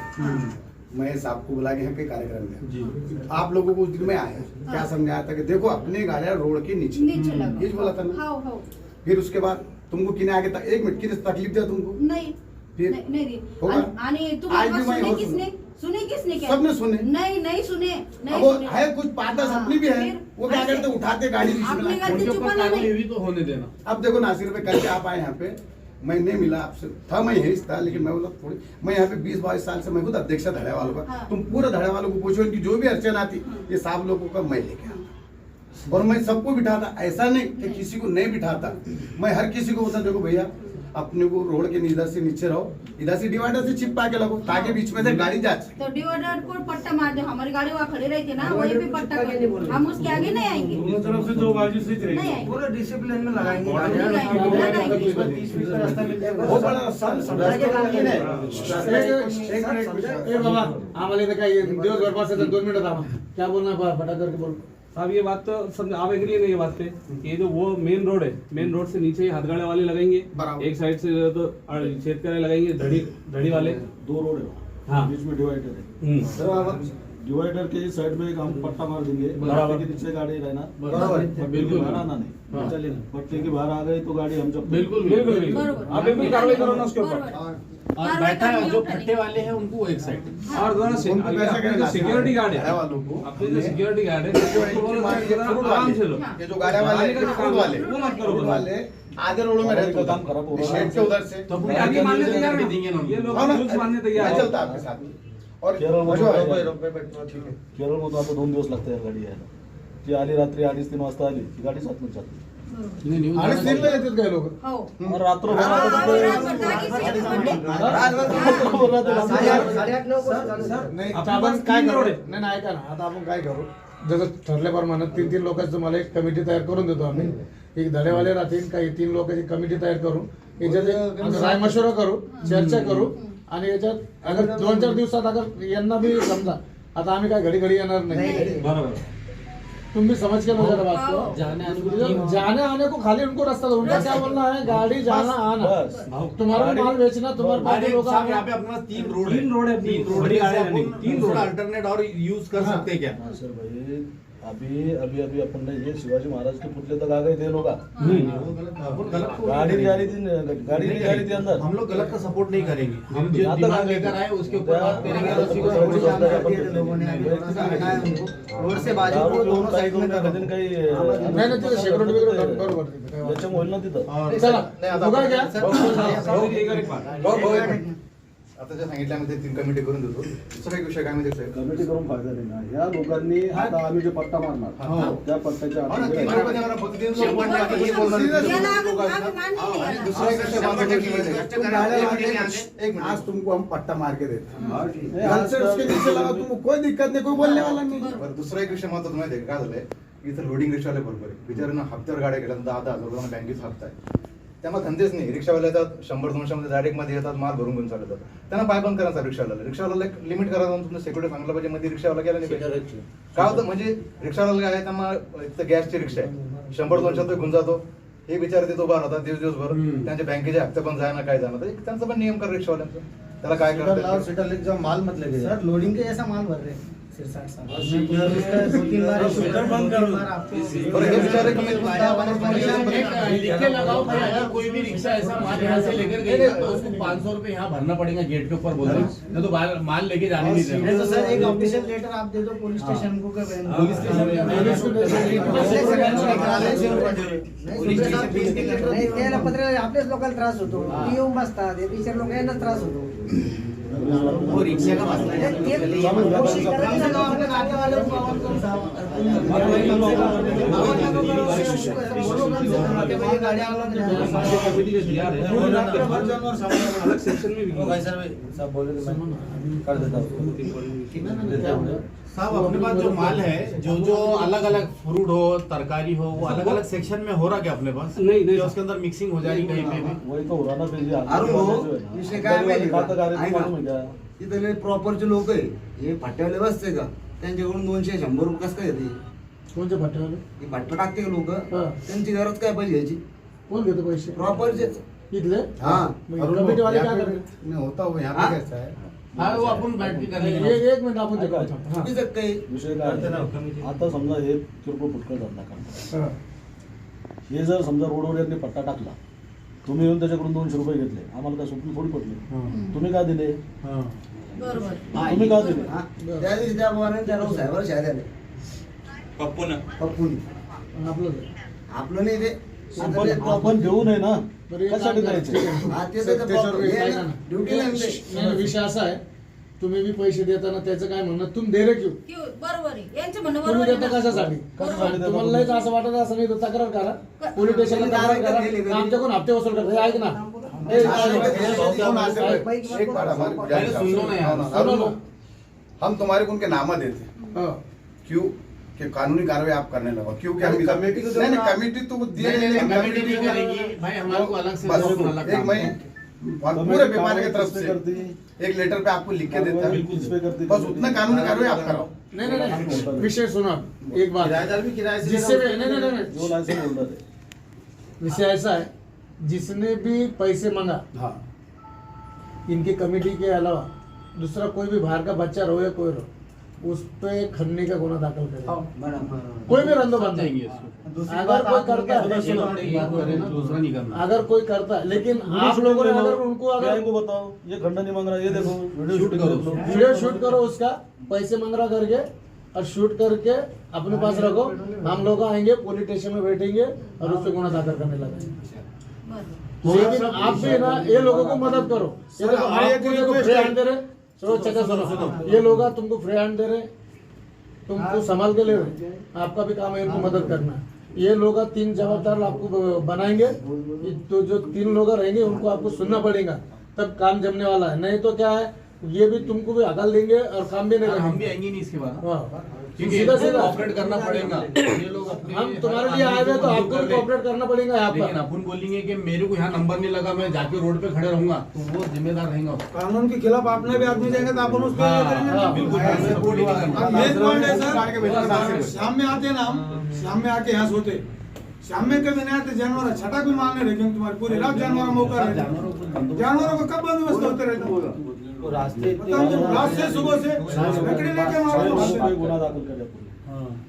मैं साहब को बुला के यहाँ पे कार्यक्रम में आप लोगों को उस दिन में आया क्या समझाया था कि देखो अपने गाड़ियाँ रोड के नीचे ये बोला था ना। फिर उसके बाद तुमको किने आगे तक 1 मिनट की तकलीफ दिया तुमको नहीं फिर नहीं होगा? आणि आज तुम्हाला भी मैं सुने और किसने सुने किसने क्या सबने सुने। नहीं सुने अब वो है कुछ 5-10 अपनी भी है वो क्या करते उठाते गाड़ी बीच में अपनी लाते। गलती छुपाना कानूनी नहीं। भी तो होने देना। अब देखो नासिर पे करके आप आए यहाँ पे मैं नहीं मिला आपसे था मैं यही था लेकिन मैं बोला थोड़ी मैं यहाँ पे 20-22 साल से मैं खुद अध्यक्ष धड़े वालों का हाँ। तुम पूरे धड़े वालों को पूछो इनकी जो भी अड़चन आती ये सब लोगों का मैं लेके आता और मैं सबको बिठाता ऐसा नहीं कि किसी को नहीं बिठाता मैं हर किसी को बोलता देखो भैया अपने को रोड के इधर से नीचे रहो इधर से डिवाइडर से चिपका के लगो ताकि बीच में से गाड़ी जा सके। तो डिवाइडर को पट्टा मार दो हमारी गाड़ी वहाँ खड़ी रहती है ना वहीं पे पट्टा कर दो हम उसके आगे नहीं आएंगे दोनों तरफ से 2 बाजू से नहीं आएंगे पूरा डिसिप्लिन में लगाएंगे बहुत बड़ा रास्ता ए बाबा आम्हाला इथं काय दिवसभर बसायचं 2 मिनिटं थांबा क्या बोलना फटाक करके बोल साहब ये बात तो समझ आप एग्री नहीं ये बात पे ये जो वो मेन रोड है मेन रोड से नीचे हाथगाड़े वाले लगाएंगे एक साइड से तो शेतकरी लगाएंगे धड़ी वाले 2 रोड है हाँ। बीच में डिवाइडर है डिवाइडर के इस साइड में एक हम पट्टा मार देंगे पट्टे के नीचे गाड़ी रहना बिल्कुल बाहर आना नहीं चलिए पट्टे के बाहर आ गए तो गाड़ी हम जब बिल्कुल आप बिल्कुल कार्रवाई करो ना उसके ऊपर और बैठा है जो पट्टे वाले हैं उनको एक साइड। और दोनों सिक्योरिटी गार्ड है वालों को अपने जो सिक्योरिटी गार्ड है आराम से लो ये जो गाड़ी वाले फ्रूट वाले वो मत करो फ्रूट वाले आधे रोडों में रहते काम खराब होगा। शेड के उधर से तो आगे मानने तैयार नहीं ये लोग रूल्स मानने तैयार मैं है। चलता आपके साथ और केरळ जो है केरळ मध्ये आता 2 दिवस लागतात या गाडी यायला ती आली रात्री 2:30-3 वाजता आली ती गाडी 7 मिनिटात जाते आणि 3 ला येतात काय लोक हो और रात्रभर साडेआठ 9 वर्ष नाही आता आपण काय करू नाही नाही ऐका ना आता आपण काय करू जसं ठरल्याप्रमाणे 3-3 लोकांचं तुम्हाला एक कमिटी तयार करून देतो आम्ही एक धडेवाले राहतील काही 3 लोकांची कमिटी तयार करू याच्यात राय मशवरा करू चर्चा करू आणि याच्यात अगर 2-4 दिवसात अगर यांना बी समजा आता आम्ही काय घडी येणार नाही बरोबर तुम भी समझ के लो जरा बात को। जाने आने को खाली उनको रास्ता दो, उनका क्या बोलना है, गाड़ी जाना आना, तुम्हारा भी माल बेचना, तुम्हारे पास लोग यहाँ पे अपने पास 3 रोड है, 3 रोड अल्टरनेट और यूज कर सकते हैं क्या? सर भाई अभी अपन ने ये शिवाजी महाराज के पुतले तक आ गए थे लोग, गाड़ी नहीं जा रही थी अंदर। हम लोग गलत का सपोर्ट नहीं करेंगे, हम जो यहाँ तक दिमाग लेकर आए उसके ऊपर बात करेंगे और उसी को लोगों ने रोड से बाजू को दोनों साइड में कधी काही नाही नाही तिथं सिक्युरिटी वगैरे बरोबर तिथं. याच्यामुळे होईल ना तिथं. चला उघड घ्या. आता जे सांगितल्यामध्ये 3 कमिटी करून देतो. दुसरा एक विषय काय माहिती आहे कमिटी करून फायदा नाही ना. या लोकांनी आता आम्ही जे पट्टा मारणार त्या पट्ट्याच्या आज तुमको हम पट्टा मार के देते उसके नीचे लगा, तुमको कोई दिक्कत नहीं, कोई बोलने वाला नहीं. दुसरा एक विषय महत्वाचा माहिती आहे काय झालंय, इथं लोडिंग रिक्षावाले बरोबर आहे, बिचाऱ्यांना हप्त्यावर गाड्या गेल्या, 10,000 रुपये बँकेत हप्ता आहे, त्यांना धंदेच नाही. रिक्षावाले येतात 100-200 मध्ये डायरेक्ट मध्ये येतात, माल भरून घेऊन चालतात. त्यांना पाय बंद करायचा रिक्षावाला एक लिमिट करायचं, तुमचं सिक्युरिटी सांगलं पाहिजे, मध्ये रिक्षावाला गेला नाही पाहिजे. काय होतं म्हणजे रिक्षावाला काय आहे, त्यांना इथं गॅसची रिक्षा आहे, 100-200 घेऊन जातो, हे बिचारे तिथं उभा राहतात दिवसभर, त्यांच्या बँकेचे हप्ते पण जायना काय जाणार, तर त्यांचा पण नियम कर रिक्षावाल्यांचा. त्याला काय करतात माल मतलब सर लोडिंग के जैसा माल भर रहे हैं सिरसाठ साहब. 2-3 बार लिखे लगाओ भाई, अगर कोई भी रिक्शा ऐसा माल यहाँ से लेकर गई तो उसको 500 रुपए यहाँ भरना पड़ेगा गेट के ऊपर, बोल रहे नहीं तो माल लेके जाने नहीं देना. तो सर एक ऑफिशियल लेटर आप दे दो पुलिस स्टेशन को, पुलिस स्टेशन पत्र आपल्याच लोकांना त्रास होतो, येऊन बसतात, टीचर लोक यांना त्रास होतो. रिक्षा का मसला है. अलग सेक्शन में साहब अपने पास जो माल है, जो अलग अलग फ्रूट हो, तरकारी हो, वो अलग अलग सेक्शन में हो रहा क्या अपने पास? नहीं उसके अंदर मिक्सिंग हो जा रही कहीं पे भी? वही तो हो रहा ना फिर. तिथले प्रॉपरचे लोक आहे, हे पट्ट्यावाले बसते का, त्यांच्याकडून 200-100 रुपये कसं काय येते? कोणते भट्ट्यावाले? हे भट्टा टाकते का लोक, त्यांची गरज काय पाहिजे याची? कोण घेतो पैसे? प्रॉपरचे इथले. हाँ कमिटी वाले क्या कर रहे हैं? मैं होता हूँ यहाँ पे कैसा है. हाँ वो अपन बैठ के कर लेंगे. एक मिनिट आपण ते करतो. चुकीचं काही विषय काय आहे, आता समजा हे किरकोळ फुटकळ धंदा करतात, हे जर समजा रोडवर यांनी पट्टा टाकला, तुम्ही येऊन त्याच्याकडून 200 रुपये घेतले, आम्हाला काय स्वप्न थोडी पडले, तुम्ही का दिले? तुम्ही का दिले? त्या दिवशी त्या बोलाने त्या राव साहेबाला शाळेत आले, पप्पून आपलं नाही ते. आपण देऊ नये ना, कशासाठी द्यायचे? विषय असा आहे, तुम्ही बी पैसे देताना त्याचं काय म्हणणं, तुम्ही दे रे क्यू, बरोबर आहे, यांचं म्हणणं तुम्ही बरोबर देता आहे. कशासाठी? तुम्हाला नाही असं वाटत असं नाही तर तक्रार करा, पोलीस स्टेशनला तक्रार करा, आमच्याकडून हप्ते वसूल करा. ऐक ना, हम तुम्हारे को उनके नामा देते, क्यों कि कानूनी कार्रवाई आप करने लगा, क्योंकि हम कमेटी को नहीं कमेटी तो कमेटी करेगी भाई, हमारे को अलग से एक महीने पूरे व्यापार की तरफ से एक लेटर पे आपको लिख के देता है, बस उतना कानूनी कार्रवाई आप कराओ. नहीं, विषय सुना एक बात, जिससे भी नहीं, विषय ऐसा है, जिसने भी पैसे मांगा, इनकी कमेटी के अलावा दूसरा कोई भी बाहर का बच्चा रो या कोई रो, उस पे खन्ने का गुना दाखल करेगा, कोई भी रंदो बन जाएंगे. अगर कोई करता है, दूसरा नहीं करना. अगर कोई करता है, लेकिन आप लोगों ने अगर उनको अगर को बताओ ये खंडन नहीं मांग रहा, ये देखो वीडियो शूट करो, उसका पैसे मांग रहा करके और शूट करके अपने पास रखो, हम लोग आएंगे पुलिस स्टेशन में बैठेंगे और उस पर गुना दाखिल करने लगेंगे. लेकिन आप भी ना ये लोगों को मदद करो, ये देखो आपको फ्री हैंड दे रहे, चलो चेक सुनो, ये लोग तुमको फ्री हैंड दे रहे, तुमको संभाल के ले रहे, आपका भी काम है इनको मदद करना. ये लोग 3 जवाबदार आपको बनाएंगे, तो जो 3 लोग रहेंगे उनको आपको सुनना पड़ेगा, तब काम जमने वाला है. नहीं तो क्या है, ये भी तुमको भी हकाल देंगे और काम भी नहीं हम करेंगे। भी आएंगे नहीं इसके बाद, हाँ। क्योंकि सीधा सीधा ऑपरेट करना पड़ेगा। ये लोग अपने हम तुम्हारे लिए आए हुए तो आपको भी कोऑपरेट करना पड़ेगा यहाँ लेकिन पर। अपन बोलेंगे कि मेरे को यहाँ नंबर नहीं लगा, मैं जाके रोड पे खड़े रहूंगा, तो वो जिम्मेदार रहेगा। कानून के खिलाफ आपने भी आदमी जाएंगे तो अपन उस पर हाँ, ये करेंगे। हाँ, बिल्कुल। अब मेन पॉइंट है सर, शाम में आते ना हम, शाम में आके यहाँ सोते, शाम में कभी नहीं आते, जानवर छटा भी मांगने रखेंगे तुम्हारी पूरी रात जानवर मौका रहता है। जानवरों का कब बंदोबस्त होते रहता है? रास्ते रात से सुबह से लकड़ी लेके मारो। गुना दाखल कर दिया पूरे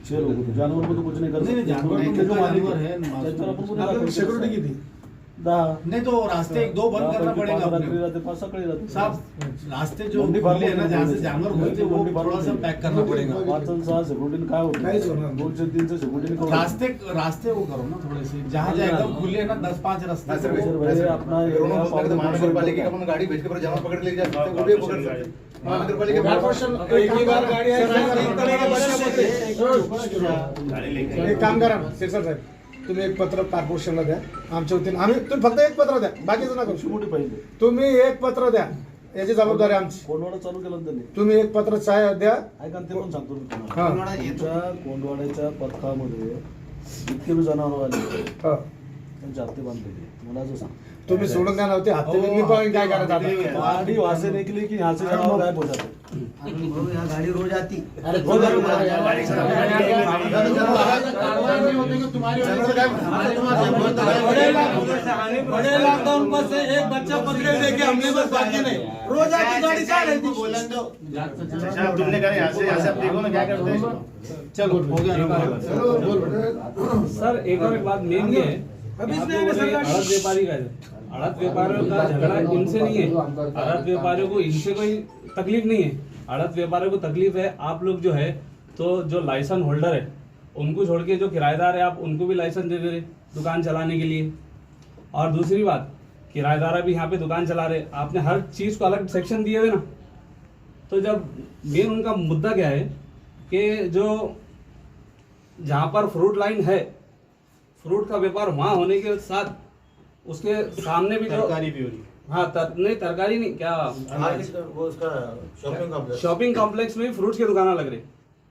6 लोगों को, जानवर को तो कुछ नहीं कर सकते। जानवर उनके जो मालिक है है, अपन गुना दाखल सिक्योरिटी की थी 10 नहीं तो रास्ते 1-2 बंद करना पड़ेगा अपने को। रहते 5 सकाळी रहते साहब, रास्ते जो मंडी खुले हैं ना, जहाँ से भरपूर जानवर मंडी घुसते, वो भरपूर थोड़ा सा पैक करना पड़ेगा। 5 आणि 6 सिक्युरिटीने काय काहीच होतं होणार नाही. 2 से 3 से सिक्युरिटीने रास्ते वो करो ना थोड़े से, जहाँ जहाँ एकदम खुले हैं ना 10-5 रास्ते। सर भाई अपना एरिया महानगरपालिका का गाड़ी भेज के पूरा जानवर पकड़ ले जा सकते हैं, वो भी पकड़ सकते हैं। महानगरपालिका कॉर्पोरेशन एक ही बार गाड़ी आहे, एक काम करा सिरसा साहेब, तुम्ही एक पत्र कॉर्पोरेशनला द्या आमच्या वतीने, आम्ही तुम्ही फक्त एक पत्र द्या, बाकीचं नका करू. मोठी पहिले तुम्ही एक पत्र द्या, याची जबाबदारी आमची. कोंडवाडा चालू केलं ना त्यांनी. तुम्ही एक पत्र द्या. ऐका ते पण सांगतो मी तुम्हाला. हा. तुमच्या कोंडवाड्याच्या पथकामध्ये इतके बी जनावर आले हा. त्यांचे हप्ते बांधलेले. मला असं सांग तुम्ही सोडून द्या नव्हते हप्ते मी पण काय करायचं आता? गाड़ी वहां से निकली कि यहाँ से जानवर गायब हो जाते. यहाँ गाड़ी रोज आती। अरे रोज बड़े लॉकडाउन पर से एक बच्चा पकड़े लेके हमने बस बाकी नहीं, रोज आती गाड़ी क्या रहती। तुमने कहा यहाँ से आप देखो ना क्या करते हैं। चलो हो गया। सर एक और एक बात मेन ये है, अभी आप इसमें लोगों ने सरकार- आड़त व्यापारी का है, आड़त व्यापारियों का झगड़ा इनसे नहीं है, आड़त व्यापारियों को इनसे कोई तकलीफ नहीं है, आड़त व्यापारियों को तकलीफ है आप लोग जो है, तो जो लाइसेंस होल्डर है उनको छोड़ के जो किराएदार है आप उनको भी लाइसेंस दे दे रहे दुकान चलाने के लिए। और दूसरी बात, किराएदार भी यहाँ पे दुकान चला रहे, आपने हर चीज़ को अलग सेक्शन दिए हुए ना। तो जब मेन उनका मुद्दा क्या है कि जो जहाँ पर फ्रूट लाइन है, फ्रूट का व्यापार वहाँ होने के साथ उसके सामने भी जो तरकारी भी हो रही है। हाँ नहीं तरकारी नहीं, क्या वो उसका शॉपिंग कॉम्प्लेक्स। शॉपिंग कॉम्प्लेक्स में भी फ्रूट्स की दुकानें लग रही।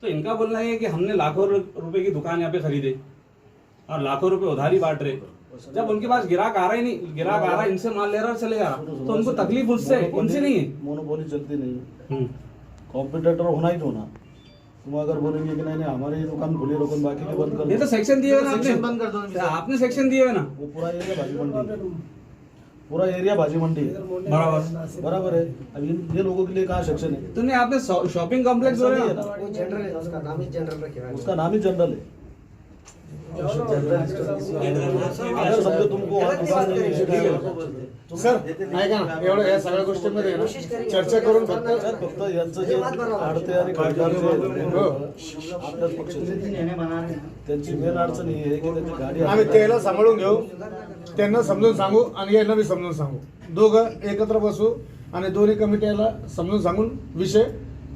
तो इनका बोलना है कि हमने लाखों रुपए की दुकान यहाँ पे खरीदे और लाखों रुपए उधारी बांट रहे, जब उनके पास ग्राहक आ रहा ही नहीं, ग्राहक आ रहा है इनसे माल ले रहा और चले जा रहा, तो उनको तकलीफ उससे उनसे नहीं है। मोनोपोली चलती नहीं, कॉम्पिटिटर होना ही तो होना। तुम अगर बोलेंगे कि नहीं नहीं हमारी दुकान खुली रखो बाकी के बंद कर ये तो सेक्शन दिए हुए ना सेक्शन बंद कर आपने, दो। आपने सेक्शन दिए हुए ना। वो पूरा एरिया भाजी मंडी है, पूरा एरिया भाजी मंडी है, बराबर बराबर है। अब ये लोगों के लिए कहाँ सेक्शन है? तो नहीं आपने शॉपिंग कॉम्प्लेक्स बोले ना, वो जनरल है, उसका नाम ही जनरल रखे हुआ है। उसका नाम ही जनरल है। अगर समझो तुमको और दुकान नहीं है, सर ऐका ना, एवढं या सगळ्या गोष्टींमध्ये आहे ना चर्चा करून फक्त फक्त यांचं जे आडते आणि खासदार जे आहेत, आपल्याच पक्षाचे, त्यांची मेन अडचण ही आहे की त्यांची गाडी आम्ही त्याला सांभाळून घेऊ, त्यांना समजून सांगू आणि यांना बी समजून सांगू, दोघं एकत्र बसू आणि दोन्ही कमिटीला समजून सांगून विषय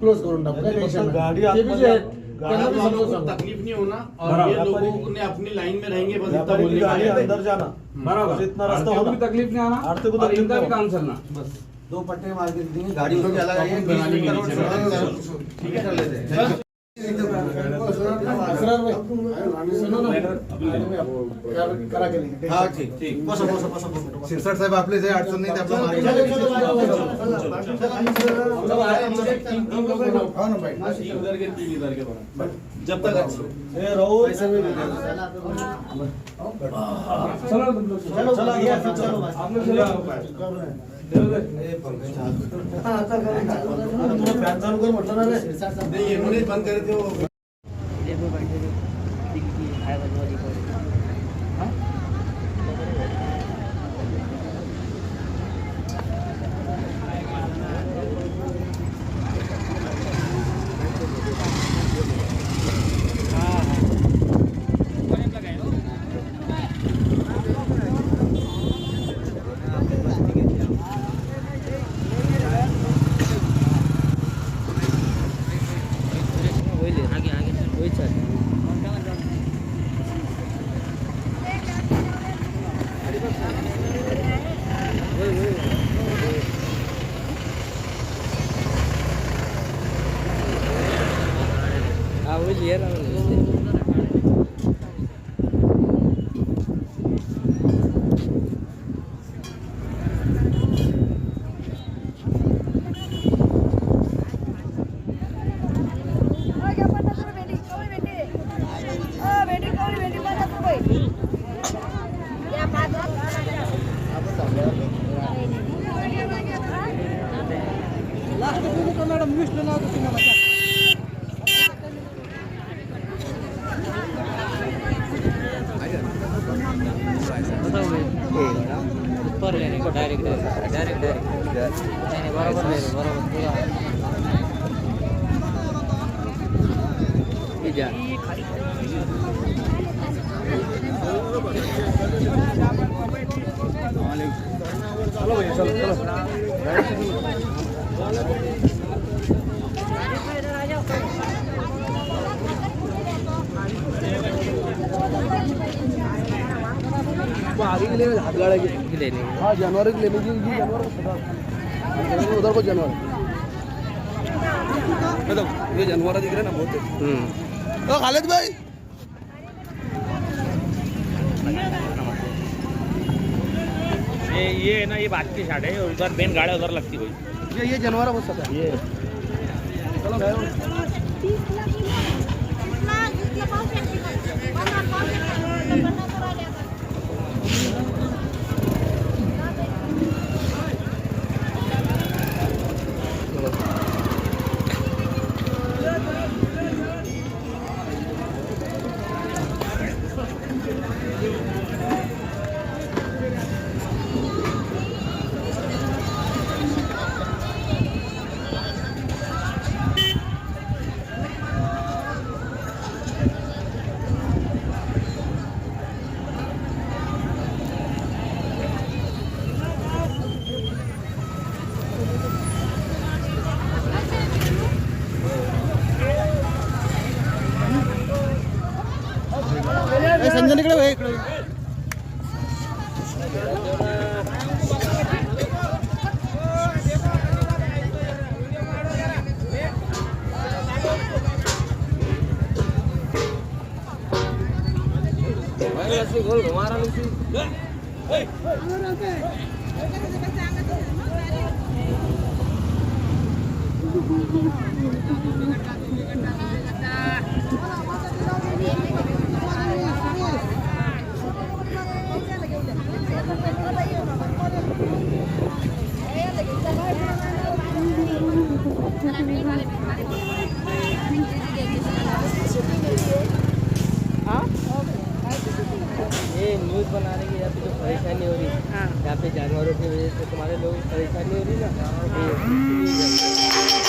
क्लोज करून टाकू. काय टेन्शन नाही. गाडी ते बी जे आहेत, त्यांना गाड़ी बी वालों समजून को सांगू. तकलीफ नहीं होना और बराबर। ये लोगों ने अपनी लाइन में रहेंगे, बस इतना व्यापारी की बोलने गाड़ी का है। अंदर जाना, बराबर, इतना रास्ता आड़तियों को होना, भी तकलीफ नहीं आना आड़तियों को और तकलीफ इनका भी नहीं काम चलना बस। 2 पट्टे मार के देंगे, गाड़ी उनकी अलग है, 20 करोड़ ठीक है, कर लेते हैं। असरार भाई, सुनो ना, करा के नाही. हाँ ठीक ठीक बस बस बस बस शिरसाट साहेब आपले जे अडचण नाही ते आपलं चलो, चलो, चलो, हो ना भाई. इधर के 3 इधर के बना, जब तक अच्छे ए राहुल चलो चला गया फिर चलो आपने चलो तुला फॅन चालू कर म्हटलं ना रे. नहीं इन्होंने बंद करे थे वो। आगे हाँ जानवर ले लीजिए जानवर उधर को जानवर ये जानवर दिख रहे ना बहुत तो खालिद भाई ये है ना ये बात की साइड है उधर मेन गाड़ी उधर लगती कोई ये जानवर हो सकता है ये संजय इकडे इकडे गोल घुमा रहा ये न्यूज़ बना रही है यहाँ पे जो परेशानी हो रही है यहाँ पे जानवरों की वजह से तुम्हारे लोग परेशानी हो रही है ना